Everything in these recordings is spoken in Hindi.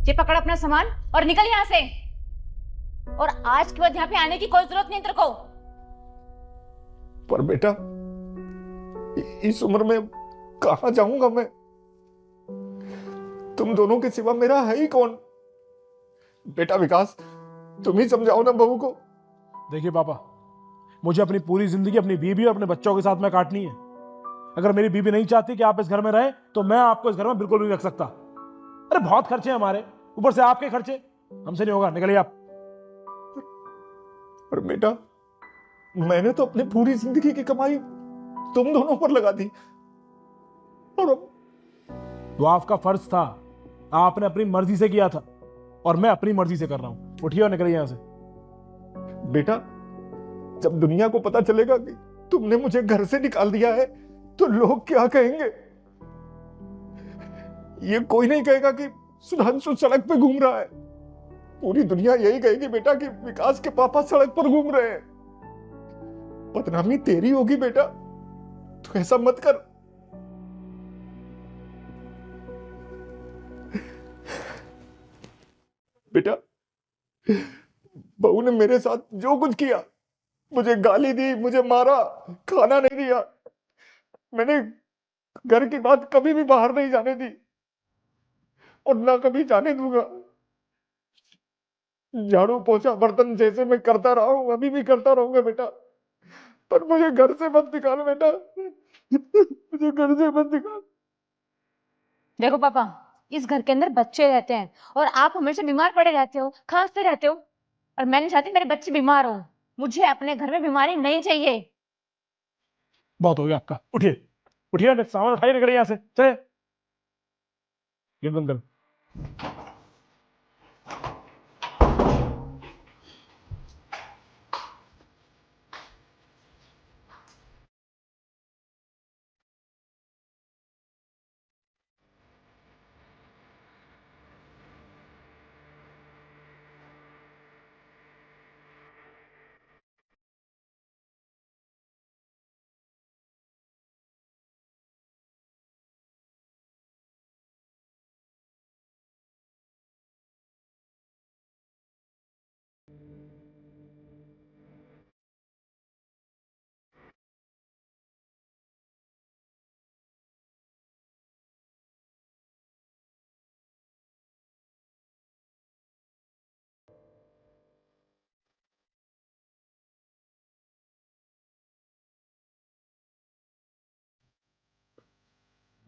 ये पकड़ अपना सामान और निकल यहाँ से। और आज के बाद यहाँ पे आने की कोई जरूरत नहीं तेरे को। पर बेटा, इस उम्र में कहां जाऊंगा मैं? तुम दोनों के सिवा मेरा है ही कौन? बेटा विकास, तुम ही समझाओ ना बहू को। देखिए पापा, मुझे अपनी पूरी जिंदगी अपनी बीवी और अपने बच्चों के साथ में काटनी है। अगर मेरी बीवी नहीं चाहती कि आप इस घर में रहें तो मैं आपको इस घर में बिल्कुल नहीं रख सकता। अरे बहुत खर्चे हैं हमारे, ऊपर से आपके खर्चे, हमसे नहीं होगा, निकलिए आप। पर बेटा, मैंने तो अपनी पूरी जिंदगी की कमाई तुम दोनों पर लगा दी, और अब तो आपका फर्ज था, आपने अपनी मर्जी से किया था और मैं अपनी मर्जी से कर रहा हूं। उठिए और निकलिए यहां से। बेटा, जब दुनिया को पता चलेगा कि तुमने मुझे घर से निकाल दिया है तो लोग क्या कहेंगे? ये कोई नहीं कहेगा कि सुधांशु सड़क पे घूम रहा है। पूरी दुनिया यही कहेगी बेटा कि विकास के पापा सड़क पर घूम रहे हैं। बदनामी तेरी होगी बेटा, तो ऐसा मत कर। बेटा, बहू ने मेरे साथ जो कुछ किया, मुझे गाली दी, मुझे मारा, खाना नहीं दिया, मैंने घर की बात कभी भी बाहर नहीं जाने दी और ना कभी जाने दूंगा। झाड़ू पोछा बर्तन जैसे मैं करता रहा हूं, अभी भी करता रहूंगा बेटा, पर मुझे घर से मत निकाल बेटा। मुझे घर से मत निकाल। देखो पापा, इस घर के अंदर बच्चे रहते हैं और आप हमेशा बीमार पड़े रहते हो, खांसते रहते हो। और मैं नहीं चाहती मेरे बच्चे बीमार हो। मुझे अपने घर में बीमारी नहीं चाहिए। बहुत हो गया आपका, उठिए। उठिए, सामान उठाइए, निकलिए यहां से, चले। गेट बंद कर।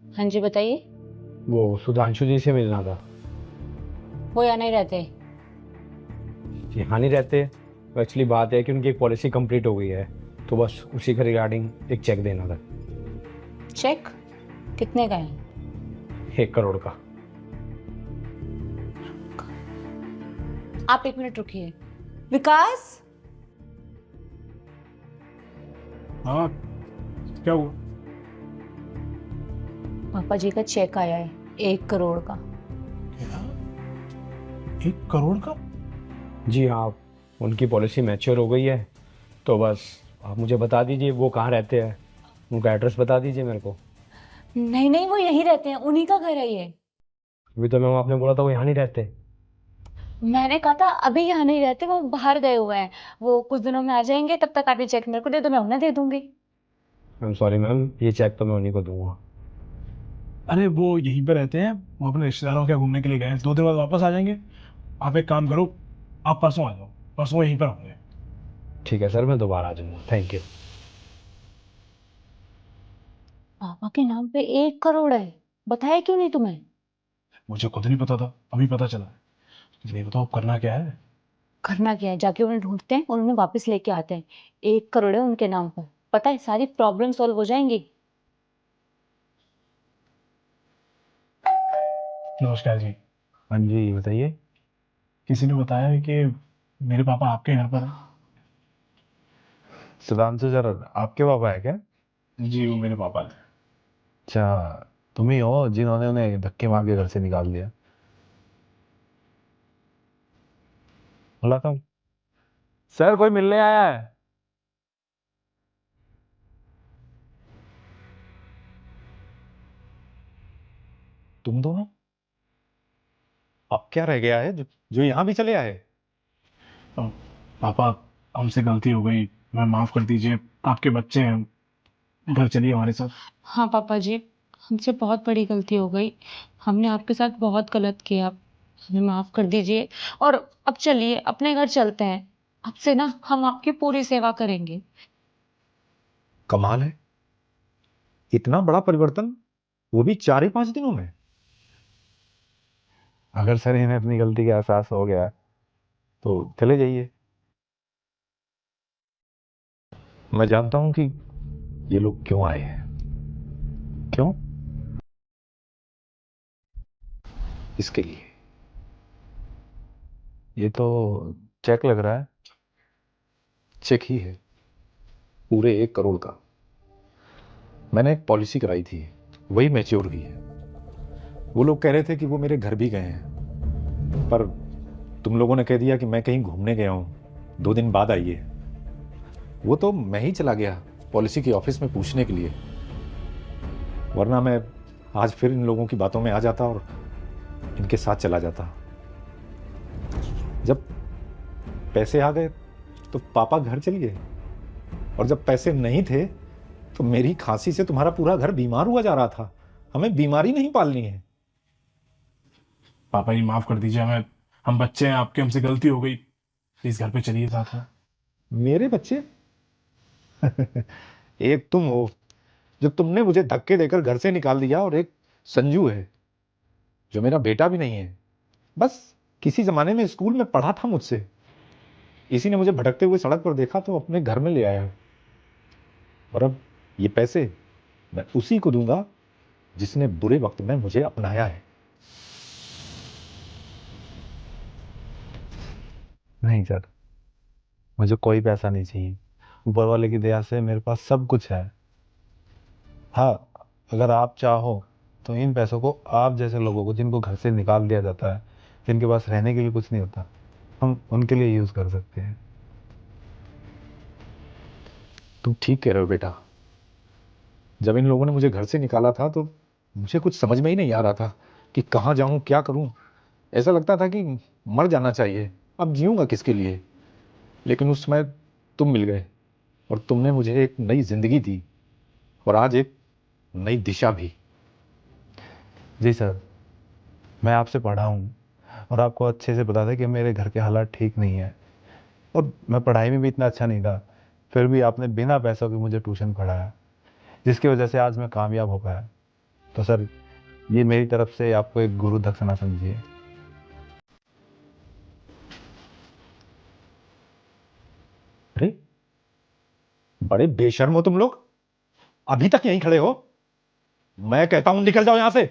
हाँ जी बताइए। वो सुधांशु जी से मिलना था। वो या नहीं रहते? यहाँ नहीं रहते। एक्चुअली बात है कि उनकी एक पॉलिसी कंप्लीट हो गई है, तो बस उसी के रिगार्डिंग एक चेक देना था। चेक कितने का है? 1 करोड़ का। आप 1 मिनट रुकिए। विकास, हाँ, क्या हुआ? पापा जी का चेक आया है 1 करोड़ का। 1 करोड़ का? जी हाँ, उनकी पॉलिसी मैच्योर हो गई है, तो बस आप मुझे बता दीजिए वो कहाँ रहते हैं, उनका एड्रेस बता दीजिए मेरे को। नहीं नहीं, वो यहीं रहते हैं, उन्हीं का घर है ये। अभी तो मैम आपने बोला था वो यहाँ नहीं रहते। मैंने कहा था अभी यहाँ नहीं रहते, वो बाहर गए हुए हैं। वो कुछ दिनों में आ जाएंगे, तब तक आप ये चेक मेरे को दे दो, मैं उन्हें दे दूंगी। मैम सॉरी मैम, ये चेक तो मैं उन्हीं को दूंगा। अरे वो यहीं पे रहते हैं, वो अपने रिश्तेदारों के यहाँ घूमने के लिए गए हैं, 2 दिन बाद वापस आ जाएंगे। आप एक काम करो, आप परसों आ जाओ, परसों यहीं पर होंगे। ठीक है सर, मैं दोबारा आ जाऊँगा, थैंक यू। पापा के नाम पे 1 करोड़ है, बताया क्यों नहीं तुम्हें? मुझे खुद नहीं पता था, अभी पता चला है। ये बताओ करना क्या है? करना क्या है, जाके उन्हें ढूंढते हैं और उन्हें वापस लेके आते हैं। 1 करोड़ है उनके नाम पर, पता है सारी प्रॉब्लम सॉल्व हो जाएंगी। नमस्कार जी। हाँ जी बताइए। किसी ने बताया है कि मेरे पापा आपके घर पर हैं। सुधांशु सर आपके पापा है क्या? जी, वो मेरे पापा थे। अच्छा, तुम ही हो जिन्होंने उन्हें धक्के मार के घर से निकाल दिया? बोला था सर कोई मिलने आया है। तुम दोनों? अब क्या रह गया है जो जो यहाँ भी चले आए? पापा, हमसे गलती हो गई, मैं माफ कर दीजिए। आपके बच्चे हैं, घर चलिए हमारे साथ। हाँ पापा जी, हमसे बहुत बड़ी गलती हो गई। हमने आपके साथ बहुत गलत किया। हमें माफ कर दीजिए। और अब चलिए अपने घर चलते हैं। अब से ना हम आपकी पूरी सेवा करेंगे। कमाल है, इतना बड़ा परिवर्तन, वो भी 4 ही 5 दिनों में। अगर सर इन्हें अपनी गलती का एहसास हो गया तो चले जाइए। मैं जानता हूं कि ये लोग क्यों आए हैं। क्यों? इसके लिए। ये तो चेक लग रहा है। चेक ही है, पूरे 1 करोड़ का। मैंने एक पॉलिसी कराई थी, वही मैच्योर हुई है। वो लोग कह रहे थे कि वो मेरे घर भी गए हैं, पर तुम लोगों ने कह दिया कि मैं कहीं घूमने गया हूं, 2 दिन बाद आइए। वो तो मैं ही चला गया पॉलिसी की ऑफिस में पूछने के लिए, वरना मैं आज फिर इन लोगों की बातों में आ जाता और इनके साथ चला जाता। जब पैसे आ गए तो पापा घर चले गए, और जब पैसे नहीं थे तो मेरी खांसी से तुम्हारा पूरा घर बीमार हुआ जा रहा था। हमें बीमारी नहीं पालनी है। पापा जी माफ कर दीजिए, हमें, हम बच्चे हैं आपके, हमसे गलती हो गई। प्लीज घर पे चलिए साथ में। मेरे बच्चे? एक तुम हो जो तुमने मुझे धक्के देकर घर से निकाल दिया, और एक संजू है जो मेरा बेटा भी नहीं है, बस किसी जमाने में स्कूल में पढ़ा था मुझसे। इसी ने मुझे भटकते हुए सड़क पर देखा तो अपने घर में ले आया। और अब ये पैसे मैं उसी को दूंगा जिसने बुरे वक्त में मुझे अपनाया है। नहीं सर, मुझे कोई पैसा नहीं चाहिए। ऊपर वाले की दया से मेरे पास सब कुछ है। हाँ, अगर आप चाहो तो इन पैसों को आप जैसे लोगों को, जिनको घर से निकाल दिया जाता है, जिनके पास रहने के लिए कुछ नहीं होता, हम उनके लिए यूज कर सकते हैं। तुम ठीक कह रहे हो बेटा। जब इन लोगों ने मुझे घर से निकाला था तो मुझे कुछ समझ में ही नहीं आ रहा था कि कहाँ जाऊं, क्या करूं। ऐसा लगता था कि मर जाना चाहिए, अब जीऊंगा किसके लिए। लेकिन उस समय तुम मिल गए और तुमने मुझे एक नई जिंदगी दी, और आज एक नई दिशा भी। जी सर, मैं आपसे पढ़ा हूँ और आपको अच्छे से पता था कि मेरे घर के हालात ठीक नहीं है, और मैं पढ़ाई में भी इतना अच्छा नहीं था। फिर भी आपने बिना पैसों के मुझे ट्यूशन पढ़ाया, जिसकी वजह से आज मैं कामयाब हो पाया। तो सर, ये मेरी तरफ से आपको एक गुरु दक्षिणा समझिए। अरे, बड़े बेशर्म हो तुम लोग, अभी तक यहीं खड़े हो। मैं कहता हूं निकल जाओ यहां से।